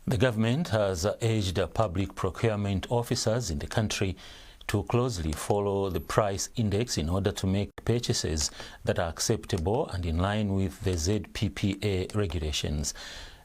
The government has urged public procurement officers in the country to closely follow the price index in order to make purchases that are acceptable and in line with the ZPPA regulations.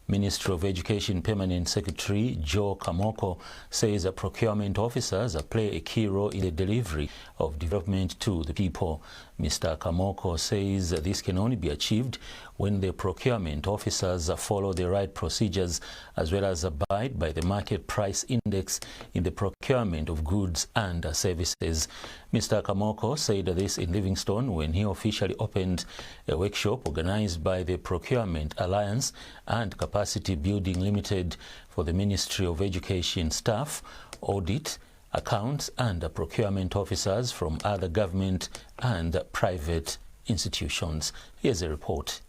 Ministry of Education Permanent Secretary Joe Kamoko says that procurement officers play a key role in the delivery of development to the people. Mr. Kamoko says this can only be achieved when the procurement officers follow the right procedures as well as abide by the market price index in the procurement of goods and services. Mr. Kamoko said this in Livingstone when he officially opened a workshop organized by the Procurement Alliance and Capacity Building Limited for the Ministry of Education staff, audit, accounts and procurement officers from other government and private institutions. Here's a report.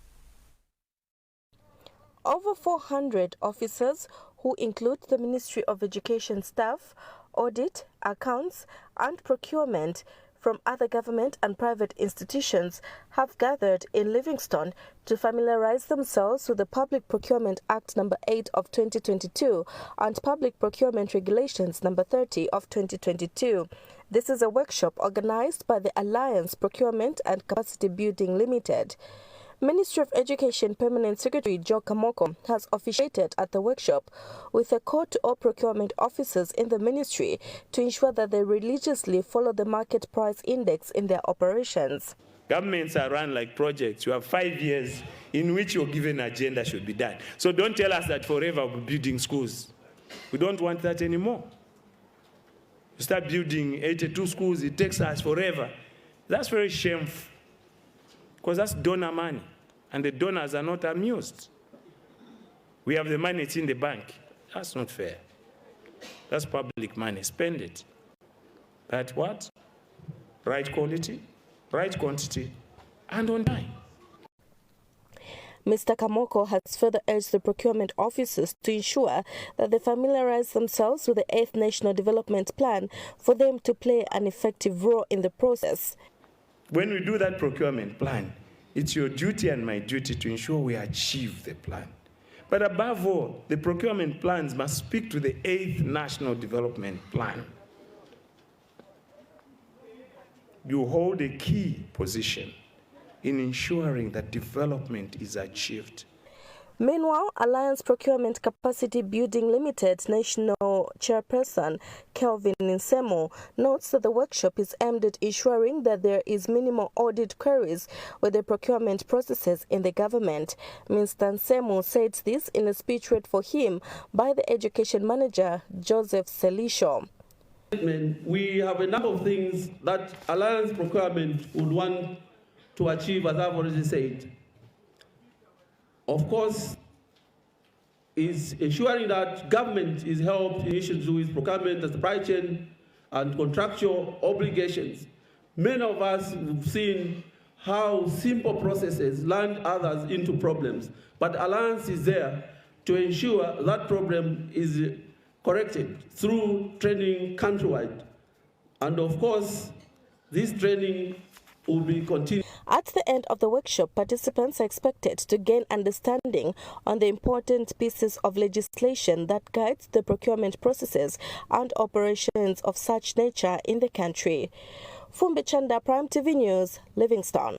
Over 400 officers, who include the Ministry of Education staff, audit, accounts and procurement from other government and private institutions, have gathered in Livingstone to familiarize themselves with the Public Procurement Act No. 8 of 2022 and Public Procurement Regulations No. 30 of 2022. This is a workshop organized by the Alliance Procurement and Capacity Building Limited. Ministry of Education Permanent Secretary Joe Kamoko has officiated at the workshop with a call to all procurement officers in the ministry to ensure that they religiously follow the market price index in their operations. Governments are run like projects. You have 5 years in which your given agenda should be done. So don't tell us that forever we'll be building schools. We don't want that anymore. You start building 82 schools, it takes us forever. That's very shameful. Because that's donor money, and the donors are not amused. We have the money, it's in the bank. That's not fair. That's public money, spend it. But what? Right quality, right quantity, and on time. Mr. Kamoko has further urged the procurement officers to ensure that they familiarize themselves with the 8th National Development Plan for them to play an effective role in the process. When we do that procurement plan, it's your duty and my duty to ensure we achieve the plan. But above all, the procurement plans must speak to the 8th National Development Plan. You hold a key position in ensuring that development is achieved. Meanwhile, Alliance Procurement Capacity Building Limited National Chairperson Kelvin Nsemo notes that the workshop is aimed at ensuring that there is minimal audit queries with the procurement processes in the government. Mr. Nsemo said this in a speech read for him by the Education Manager, Joseph Selisho. We have a number of things that Alliance Procurement would want to achieve, as I've already said. Of course, is ensuring that government is helped in issues to do with procurement, the supply chain, and contractual obligations. Many of us have seen how simple processes land others into problems, but Alliance is there to ensure that problem is corrected through training countrywide. And of course, this training will be continued. At the end of the workshop, participants are expected to gain understanding on the important pieces of legislation that guides the procurement processes and operations of such nature in the country. Fumbi Chanda, Prime TV News, Livingstone.